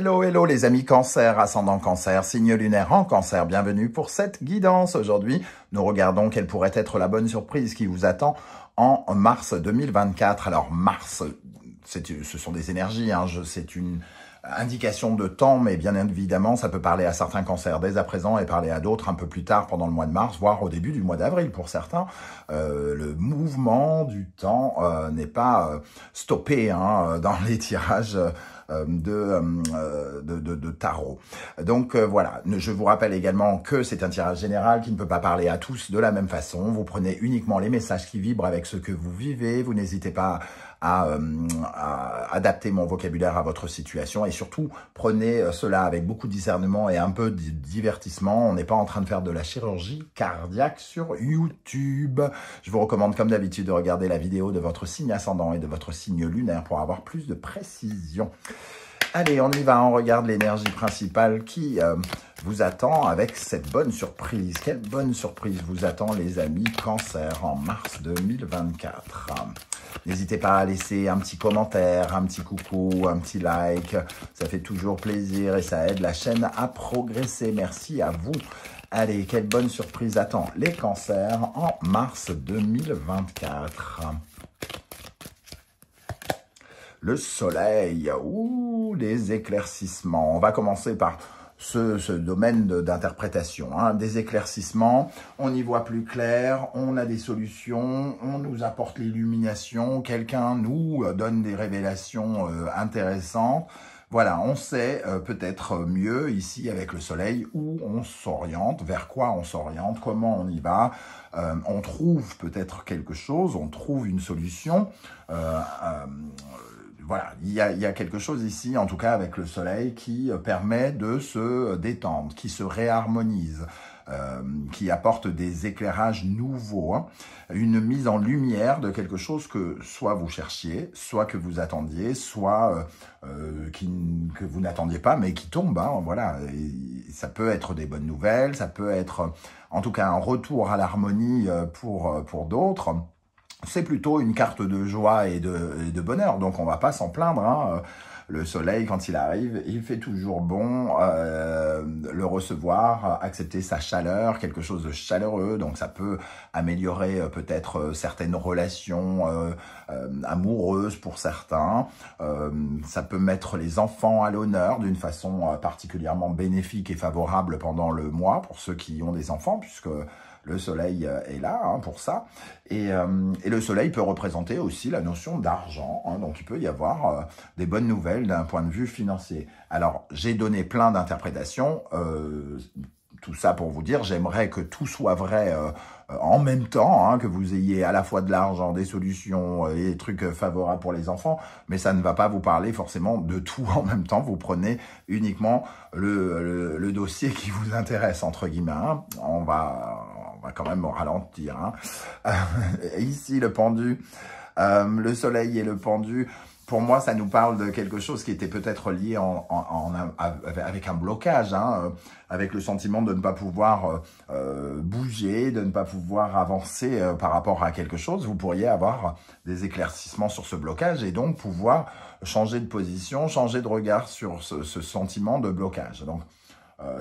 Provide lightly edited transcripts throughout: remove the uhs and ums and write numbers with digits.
Hello, hello les amis cancer, ascendant cancer, signe lunaire en cancer, bienvenue pour cette guidance. Aujourd'hui, nous regardons quelle pourrait être la bonne surprise qui vous attend en mars 2024. Alors mars, ce sont des énergies, c'est une indication de temps, mais bien évidemment, ça peut parler à certains cancers dès à présent et parler à d'autres un peu plus tard pendant le mois de mars, voire au début du mois d'avril pour certains. Le mouvement du temps n'est pas stoppé dans les tirages de tarot. Donc voilà, je vous rappelle également que c'est un tirage général qui ne peut pas parler à tous de la même façon. Vous prenez uniquement les messages qui vibrent avec ce que vous vivez. Vous n'hésitez pas à adapter mon vocabulaire à votre situation et surtout prenez cela avec beaucoup de discernement et un peu de divertissement. On n'est pas en train de faire de la chirurgie cardiaque sur YouTube. Je vous recommande comme d'habitude de regarder la vidéo de votre signe ascendant et de votre signe lunaire pour avoir plus de précision. Allez, on y va, on regarde l'énergie principale qui vous attend avec cette bonne surprise. Quelle bonne surprise vous attend les amis cancer en mars 2024. N'hésitez pas à laisser un petit commentaire, un petit coucou, un petit like. Ça fait toujours plaisir et ça aide la chaîne à progresser. Merci à vous. Allez, quelle bonne surprise attend les cancers en mars 2024. Le soleil, ouh, les éclaircissements. On va commencer par ce domaine d'interprétation. Des éclaircissements, on y voit plus clair, on a des solutions, on nous apporte l'illumination, quelqu'un nous donne des révélations intéressantes. Voilà, on sait peut-être mieux ici avec le soleil où on s'oriente, vers quoi on s'oriente, comment on y va. On trouve peut-être quelque chose, on trouve une solution. Voilà, il y a quelque chose ici, en tout cas avec le soleil, qui permet de se détendre, qui se réharmonise, qui apporte des éclairages nouveaux, une mise en lumière de quelque chose que soit vous cherchiez, soit que vous attendiez, soit que vous n'attendiez pas, mais qui tombe. Voilà, et ça peut être des bonnes nouvelles, ça peut être en tout cas un retour à l'harmonie pour d'autres. C'est plutôt une carte de joie et de bonheur, donc on va pas s'en plaindre. Le soleil, quand il arrive, il fait toujours bon, le recevoir, accepter sa chaleur, quelque chose de chaleureux, donc ça peut améliorer peut-être certaines relations amoureuses pour certains. Ça peut mettre les enfants à l'honneur d'une façon particulièrement bénéfique et favorable pendant le mois pour ceux qui ont des enfants, puisque le soleil est là pour ça. Et le soleil peut représenter aussi la notion d'argent. Donc, il peut y avoir des bonnes nouvelles d'un point de vue financier. Alors, j'ai donné plein d'interprétations. Tout ça pour vous dire, j'aimerais que tout soit vrai en même temps, que vous ayez à la fois de l'argent, des solutions et des trucs favorables pour les enfants, mais ça ne va pas vous parler forcément de tout en même temps. Vous prenez uniquement le dossier qui vous intéresse, entre guillemets. On va quand même ralentir. Ici, le pendu, le soleil et le pendu, pour moi, ça nous parle de quelque chose qui était peut-être lié avec un blocage, avec le sentiment de ne pas pouvoir bouger, de ne pas pouvoir avancer par rapport à quelque chose. Vous pourriez avoir des éclaircissements sur ce blocage et donc pouvoir changer de position, changer de regard sur ce sentiment de blocage. Donc,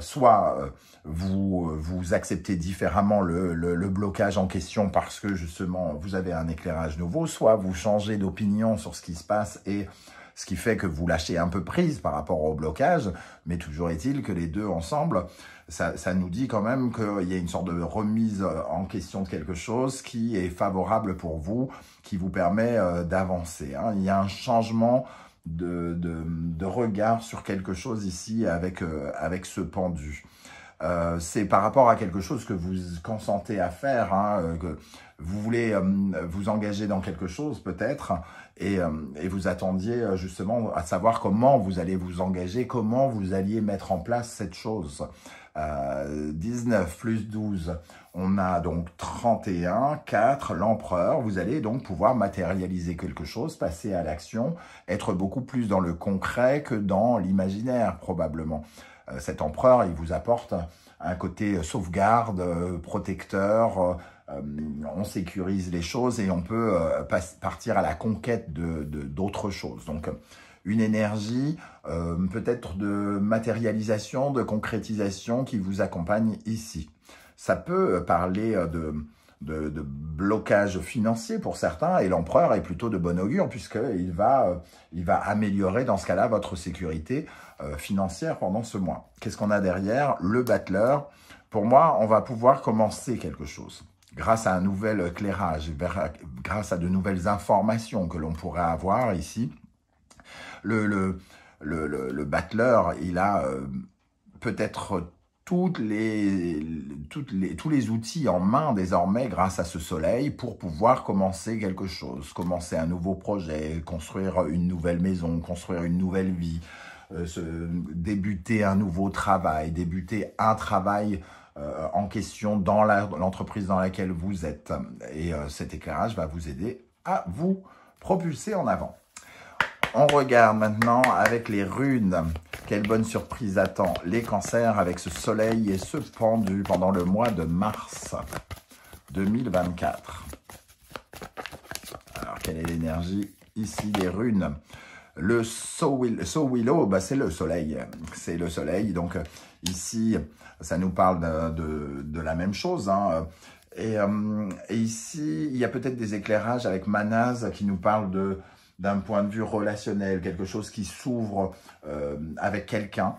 soit vous acceptez différemment le blocage en question parce que justement vous avez un éclairage nouveau, soit vous changez d'opinion sur ce qui se passe et ce qui fait que vous lâchez un peu prise par rapport au blocage, mais toujours est-il que les deux ensemble, ça nous dit quand même qu'il y a une sorte de remise en question de quelque chose qui est favorable pour vous, qui vous permet d'avancer. Il y a un changement de regard sur quelque chose ici avec ce pendu. C'est par rapport à quelque chose que vous consentez à faire, que vous voulez vous engager dans quelque chose peut-être, et vous attendiez justement à savoir comment vous allez vous engager, comment vous alliez mettre en place cette chose. 19 plus 12, on a donc 31, 4, l'empereur. Vous allez donc pouvoir matérialiser quelque chose, passer à l'action, être beaucoup plus dans le concret que dans l'imaginaire probablement. Cet empereur, il vous apporte un côté sauvegarde, protecteur, on sécurise les choses et on peut partir à la conquête d'autres choses. Donc, une énergie peut-être de matérialisation, de concrétisation qui vous accompagne ici. Ça peut parler de blocage financier pour certains, et l'empereur est plutôt de bon augure puisqu'il va améliorer dans ce cas-là votre sécurité financière pendant ce mois. Qu'est-ce qu'on a derrière? Le battleur. Pour moi, on va pouvoir commencer quelque chose grâce à un nouvel éclairage, grâce à de nouvelles informations que l'on pourrait avoir ici. Le battleur, il a peut-être tous les outils en main désormais grâce à ce soleil pour pouvoir commencer quelque chose, commencer un nouveau projet, construire une nouvelle maison, construire une nouvelle vie, débuter un nouveau travail, débuter un travail en question dans l'entreprise dans laquelle vous êtes. Et cet éclairage va vous aider à vous propulser en avant. On regarde maintenant avec les runes. Quelle bonne surprise attend les cancers avec ce soleil et ce pendu pendant le mois de mars 2024. Alors, quelle est l'énergie ici des runes? Le Sowilo, bah, c'est le soleil. C'est le soleil. Donc, ici, ça nous parle de la même chose. Hein. Et ici, il y a peut-être des éclairages avec Manaz qui nous parlent d'un point de vue relationnel, quelque chose qui s'ouvre avec quelqu'un.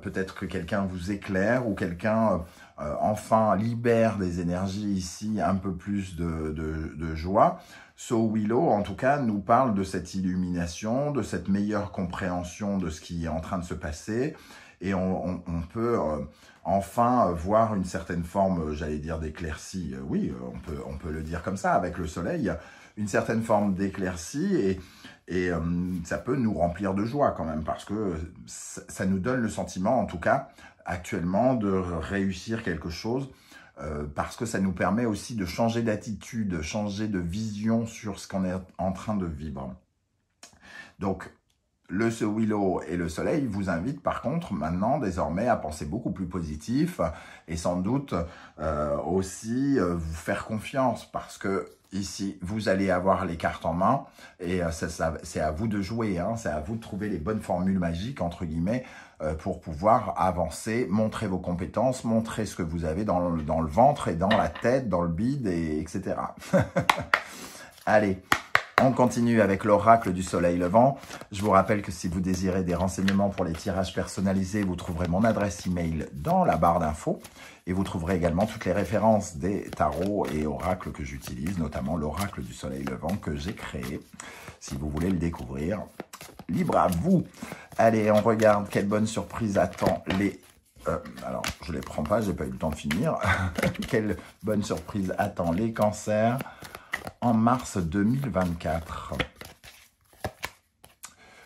Peut-être que quelqu'un vous éclaire ou quelqu'un enfin libère des énergies ici, un peu plus de joie. Willow, en tout cas, nous parle de cette illumination, de cette meilleure compréhension de ce qui est en train de se passer. Et on peut enfin voir une certaine forme, j'allais dire, d'éclaircie. Oui, on peut le dire comme ça, avec le soleil, une certaine forme d'éclaircie et ça peut nous remplir de joie quand même, parce que ça nous donne le sentiment, en tout cas, actuellement, de réussir quelque chose, parce que ça nous permet aussi de changer d'attitude, changer de vision sur ce qu'on est en train de vivre. Donc, le Willow et le soleil vous invitent par contre maintenant désormais à penser beaucoup plus positif et sans doute aussi vous faire confiance, parce que ici vous allez avoir les cartes en main et c'est à vous de jouer, hein, c'est à vous de trouver les bonnes formules magiques entre guillemets pour pouvoir avancer, montrer vos compétences, montrer ce que vous avez dans le ventre et dans la tête, dans le bide, etc. Allez. On continue avec l'oracle du soleil levant. Je vous rappelle que si vous désirez des renseignements pour les tirages personnalisés, vous trouverez mon adresse email dans la barre d'infos. Et vous trouverez également toutes les références des tarots et oracles que j'utilise, notamment l'oracle du soleil levant que j'ai créé. Si vous voulez le découvrir, libre à vous. Allez, on regarde quelle bonne surprise attend les... alors, je ne les prends pas, j'ai pas eu le temps de finir. Quelle bonne surprise attend les cancers en mars 2024.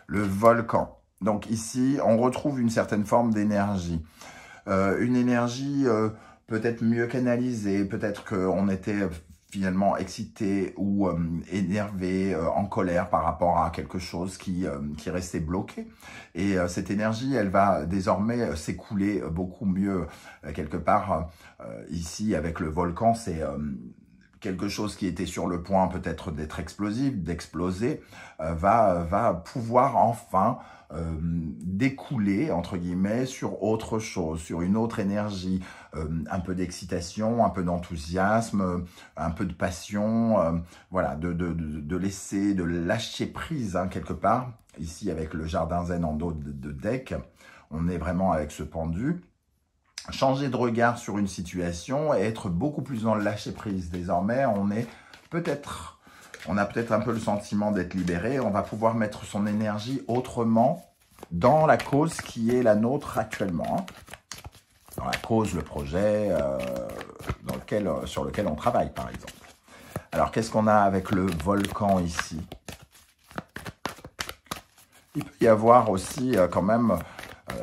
Le volcan. Donc ici, on retrouve une certaine forme d'énergie. Une énergie peut-être mieux canalisée, peut-être qu'on était finalement excité ou énervé, en colère par rapport à quelque chose qui restait bloqué. Et cette énergie, elle va désormais s'écouler beaucoup mieux. Quelque part, ici, avec le volcan, c'est... quelque chose qui était sur le point peut-être d'être explosif, d'exploser, va pouvoir enfin découler, entre guillemets, sur autre chose, sur une autre énergie, un peu d'excitation, un peu d'enthousiasme, un peu de passion, voilà, de laisser, de lâcher prise, hein, quelque part. Ici, avec le jardin zen en dos de deck, on est vraiment avec ce pendu. Changer de regard sur une situation et être beaucoup plus dans le lâcher-prise. Désormais, on a peut-être un peu le sentiment d'être libéré. On va pouvoir mettre son énergie autrement dans la cause qui est la nôtre actuellement. Dans la cause, le projet sur lequel on travaille, par exemple. Alors, qu'est-ce qu'on a avec le volcan ici? Il peut y avoir aussi quand même...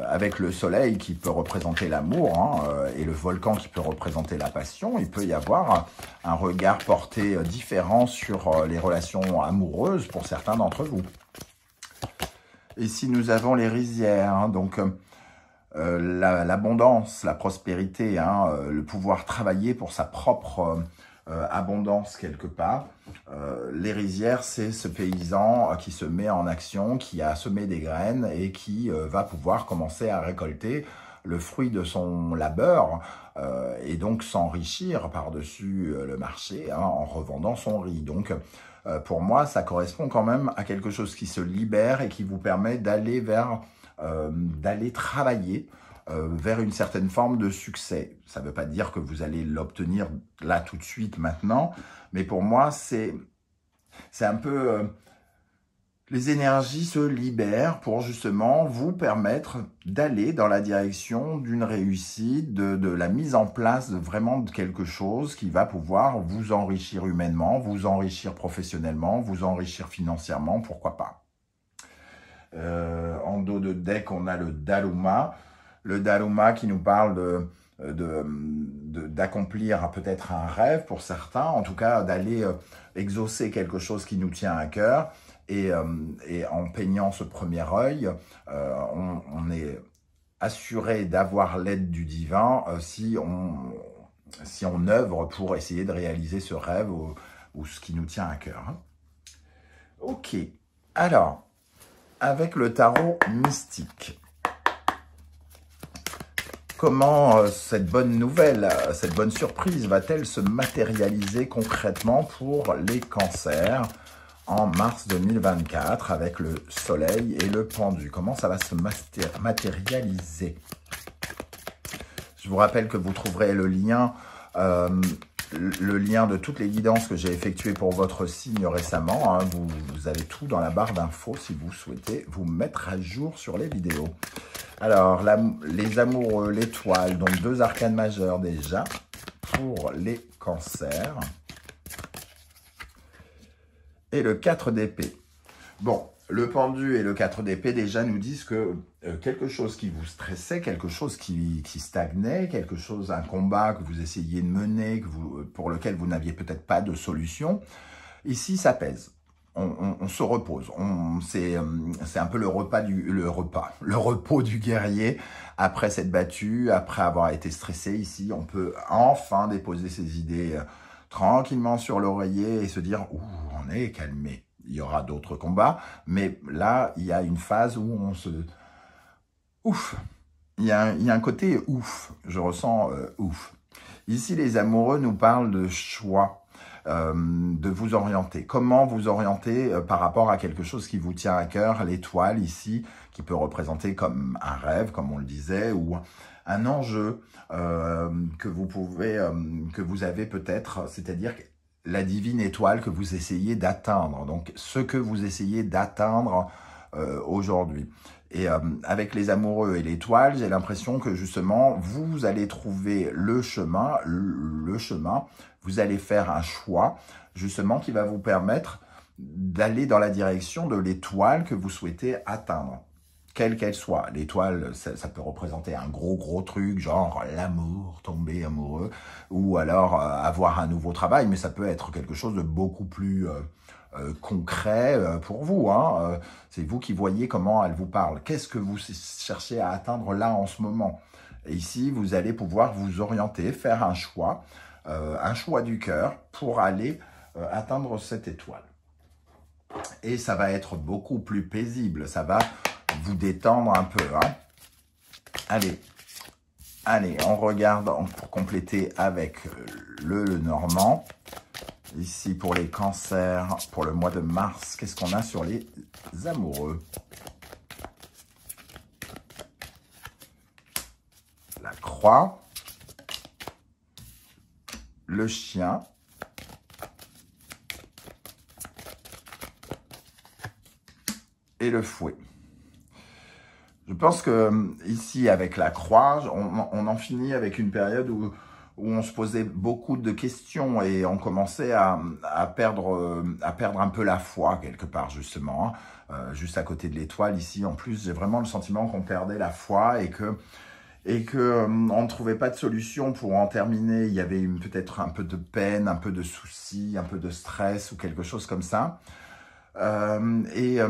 avec le soleil qui peut représenter l'amour, hein, et le volcan qui peut représenter la passion, il peut y avoir un regard porté différent sur les relations amoureuses pour certains d'entre vous. Ici, nous avons les rizières, hein, donc l'abondance, la prospérité, hein, le pouvoir travailler pour sa propre abondance quelque part. Les rizières, c'est ce paysan qui se met en action, qui a semé des graines et qui va pouvoir commencer à récolter le fruit de son labeur et donc s'enrichir par-dessus le marché en revendant son riz. Donc, pour moi, ça correspond quand même à quelque chose qui se libère et qui vous permet d'aller d'aller travailler vers une certaine forme de succès. Ça ne veut pas dire que vous allez l'obtenir là tout de suite maintenant, mais pour moi, c'est un peu... les énergies se libèrent pour justement vous permettre d'aller dans la direction d'une réussite, de la mise en place vraiment de quelque chose qui va pouvoir vous enrichir humainement, vous enrichir professionnellement, vous enrichir financièrement, pourquoi pas. En dos de deck, on a le Daruma. Le Daruma qui nous parle d'accomplir peut-être un rêve pour certains, en tout cas d'aller exaucer quelque chose qui nous tient à cœur. Et en peignant ce premier œil, on est assuré d'avoir l'aide du divin si on œuvre pour essayer de réaliser ce rêve ou ce qui nous tient à cœur. Ok, alors, avec le tarot mystique, comment cette bonne nouvelle, cette bonne surprise va-t-elle se matérialiser concrètement pour les cancers en mars 2024 avec le soleil et le pendu? Comment ça va se matérialiser? Je vous rappelle que vous trouverez le lien de toutes les guidances que j'ai effectuées pour votre signe récemment. Hein. Vous avez tout dans la barre d'infos si vous souhaitez vous mettre à jour sur les vidéos. Alors, les amoureux, l'étoile, donc 2 arcanes majeurs déjà pour les cancers. Et le 4 d'épée. Bon, le pendu et le 4 d'épée déjà nous disent que quelque chose qui vous stressait, quelque chose qui stagnait, quelque chose, un combat que vous essayiez de mener, pour lequel vous n'aviez peut-être pas de solution, ici ça pèse. On se repose. C'est un peu le repos du guerrier après s'être battu, après avoir été stressé. Ici, on peut enfin déposer ses idées tranquillement sur l'oreiller et se dire « Ouh, on est calmé ». Il y aura d'autres combats, mais là, il y a une phase où on se... Ouf. Il y a un côté ouf. Je ressens ouf. Ici, les amoureux nous parlent de choix. De vous orienter. Comment vous orienter par rapport à quelque chose qui vous tient à cœur, l'étoile ici, qui peut représenter comme un rêve, comme on le disait, ou un enjeu que vous avez peut-être, c'est-à-dire la divine étoile que vous essayez d'atteindre. Donc, ce que vous essayez d'atteindre aujourd'hui. Et avec les amoureux et l'étoile, j'ai l'impression que justement, vous allez trouver le chemin, vous allez faire un choix, justement, qui va vous permettre d'aller dans la direction de l'étoile que vous souhaitez atteindre, quelle qu'elle soit. L'étoile, ça peut représenter un gros truc, genre l'amour, tomber amoureux, ou alors avoir un nouveau travail, mais ça peut être quelque chose de beaucoup plus... concret pour vous. Hein. C'est vous qui voyez comment elle vous parle. Qu'est-ce que vous cherchez à atteindre là en ce moment? Et ici, vous allez pouvoir vous orienter, faire un choix du cœur pour aller atteindre cette étoile. Et ça va être beaucoup plus paisible. Ça va vous détendre un peu. Hein. Allez, on regarde pour compléter avec le Normand. Ici, pour les cancers, pour le mois de mars, qu'est-ce qu'on a sur les amoureux? La croix, le chien, et le fouet. Je pense que ici, avec la croix, on en finit avec une période où on se posait beaucoup de questions et on commençait à perdre un peu la foi quelque part, justement. Hein. Juste à côté de l'étoile, ici, en plus, j'ai vraiment le sentiment qu'on perdait la foi et que on ne trouvait pas de solution pour en terminer. Il y avait peut-être un peu de peine, un peu de soucis, un peu de stress ou quelque chose comme ça. Et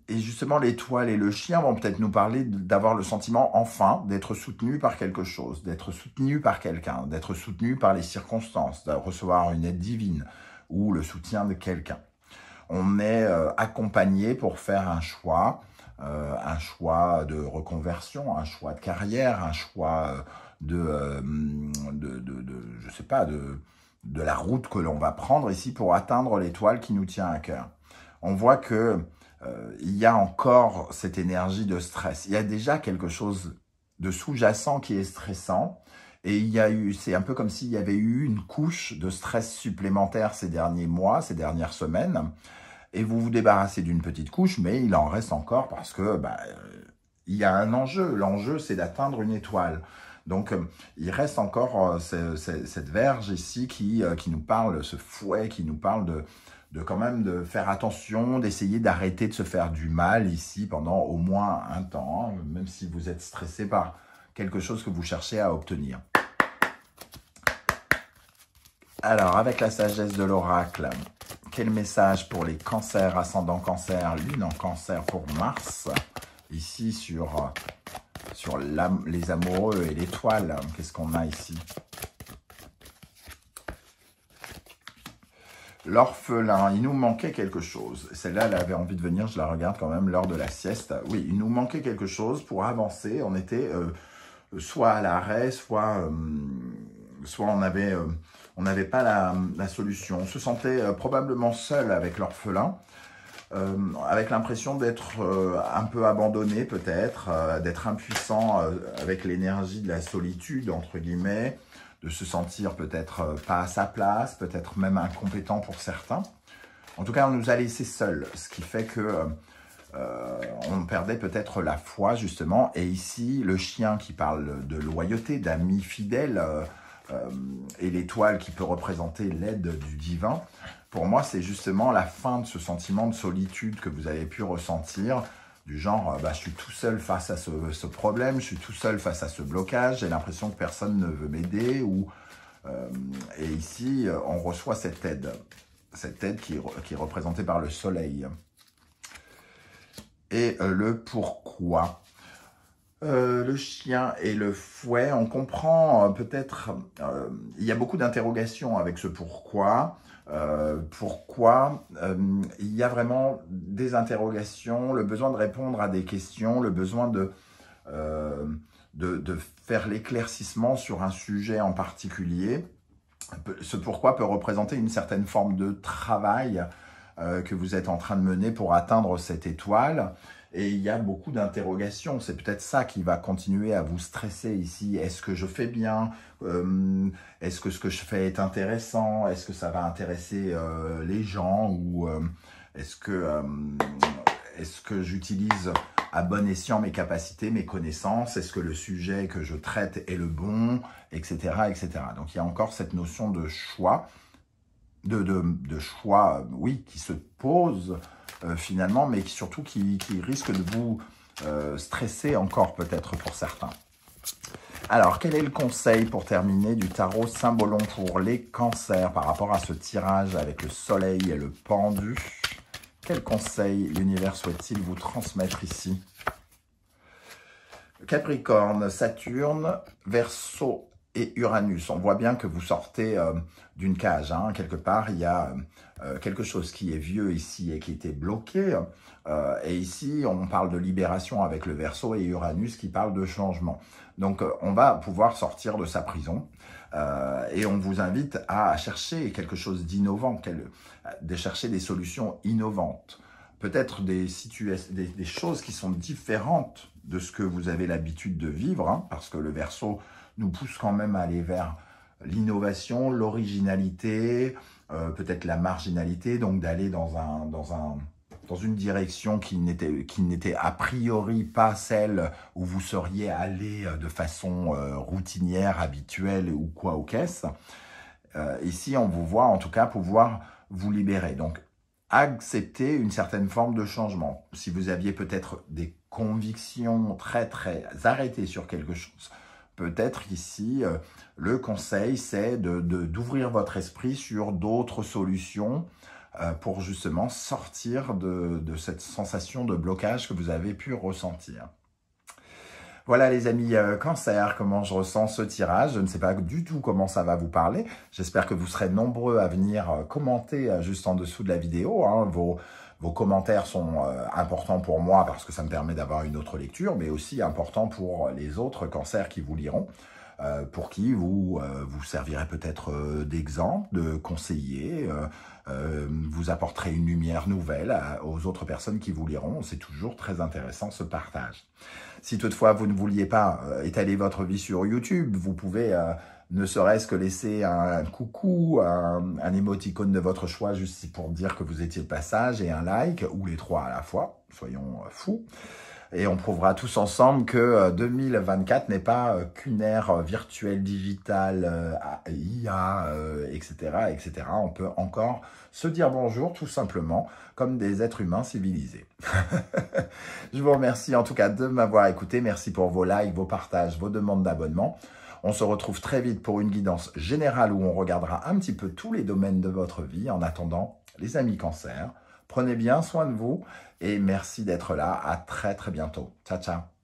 justement, l'étoile et le chien vont peut-être nous parler d'avoir le sentiment, enfin, d'être soutenu par quelque chose, d'être soutenu par quelqu'un, d'être soutenu par les circonstances, de recevoir une aide divine ou le soutien de quelqu'un. On est accompagné pour faire un choix de reconversion, un choix de carrière, un choix je sais pas, de la route que l'on va prendre ici pour atteindre l'étoile qui nous tient à cœur. On voit que il y a encore cette énergie de stress. Il y a déjà quelque chose de sous-jacent qui est stressant. Et c'est un peu comme s'il y avait eu une couche de stress supplémentaire ces derniers mois, ces dernières semaines. Et vous vous débarrassez d'une petite couche, mais il en reste encore parce que il y a un enjeu. L'enjeu, c'est d'atteindre une étoile. Donc, il reste encore cette verge ici qui nous parle, ce fouet qui nous parle de quand même de faire attention, d'essayer d'arrêter de se faire du mal ici pendant au moins un temps, hein, même si vous êtes stressé par quelque chose que vous cherchez à obtenir. Alors, avec la sagesse de l'oracle, quel message pour les cancers, ascendant cancer, lune en cancer pour Mars, ici sur les amoureux et l'étoile, qu'est-ce qu'on a ici? L'orphelin, il nous manquait quelque chose. Celle-là, elle avait envie de venir, je la regarde quand même lors de la sieste. Oui, il nous manquait quelque chose pour avancer. On était soit à l'arrêt, soit on n'avait pas la solution. On se sentait probablement seul avec l'orphelin, avec l'impression d'être un peu abandonné peut-être, d'être impuissant avec l'énergie de la solitude, entre guillemets, de se sentir peut-être pas à sa place, peut-être même incompétent pour certains. En tout cas, on nous a laissés seuls, ce qui fait que on perdait peut-être la foi, justement. Et ici, le chien qui parle de loyauté, d'amis fidèles, et l'étoile qui peut représenter l'aide du divin, pour moi, c'est justement la fin de ce sentiment de solitude que vous avez pu ressentir, du genre, je suis tout seul face à ce problème, je suis tout seul face à ce blocage, j'ai l'impression que personne ne veut m'aider, et ici, on reçoit cette aide qui est représentée par le soleil. Et le pourquoi. Le chien et le fouet, on comprend peut-être, il y a beaucoup d'interrogations avec ce pourquoi. Il y a vraiment des interrogations, le besoin de répondre à des questions, le besoin de faire l'éclaircissement sur un sujet en particulier. Ce pourquoi peut représenter une certaine forme de travail que vous êtes en train de mener pour atteindre cette étoile. Et il y a beaucoup d'interrogations. C'est peut-être ça qui va continuer à vous stresser ici. Est-ce que je fais bien? Est-ce que ce que je fais est intéressant? Est-ce que ça va intéresser les gens? Ou est-ce que j'utilise à bon escient mes capacités, mes connaissances? Est-ce que le sujet que je traite est le bon? Etc. etc. Donc il y a encore cette notion de choix, de choix, oui, qui se pose finalement, mais surtout qui risque de vous stresser encore peut-être pour certains. Alors, quel est le conseil pour terminer du tarot Symbolon pour les cancers par rapport à ce tirage avec le soleil et le pendu? Quel conseil l'univers souhaite-t-il vous transmettre ici? Capricorne, Saturne, Verseau et Uranus. On voit bien que vous sortez d'une cage. Hein. Quelque part, il y a quelque chose qui est vieux ici et qui était bloqué. Et ici, on parle de libération avec le Verseau et Uranus qui parle de changement. Donc, on va pouvoir sortir de sa prison. Et on vous invite à chercher quelque chose d'innovant, de chercher des solutions innovantes. Peut-être des choses qui sont différentes de ce que vous avez l'habitude de vivre, hein, parce que le Verseau nous pousse quand même à aller vers l'innovation, l'originalité, peut-être la marginalité, donc d'aller dans une direction qui n'était a priori pas celle où vous seriez allé de façon routinière, habituelle ou quoi ou qu'est-ce. Ici, on vous voit en tout cas pouvoir vous libérer. Donc, accepter une certaine forme de changement. Si vous aviez peut-être des convictions très arrêtées sur quelque chose, peut-être ici, le conseil, c'est d'ouvrir votre esprit sur d'autres solutions, pour justement sortir de cette sensation de blocage que vous avez pu ressentir. Voilà les amis Cancer, comment je ressens ce tirage. Je ne sais pas du tout comment ça va vous parler. J'espère que vous serez nombreux à venir commenter juste en dessous de la vidéo. Hein. Vos commentaires sont importants pour moi parce que ça me permet d'avoir une autre lecture, mais aussi important pour les autres cancers qui vous liront, pour qui vous servirez peut-être d'exemple, de conseiller, vous apporterez une lumière nouvelle aux autres personnes qui vous liront. C'est toujours très intéressant ce partage. Si toutefois vous ne vouliez pas étaler votre vie sur YouTube, vous pouvez ne serait-ce que laisser un coucou, un émoticône de votre choix, juste pour dire que vous étiez de passage, et un like, ou les trois à la fois, soyons fous. Et on prouvera tous ensemble que 2024 n'est pas qu'une ère virtuelle, digitale, IA, etc., etc. On peut encore se dire bonjour tout simplement comme des êtres humains civilisés. Je vous remercie en tout cas de m'avoir écouté. Merci pour vos likes, vos partages, vos demandes d'abonnement. On se retrouve très vite pour une guidance générale où on regardera un petit peu tous les domaines de votre vie. En attendant, les amis Cancer, prenez bien soin de vous et merci d'être là. À très très bientôt. Ciao, ciao.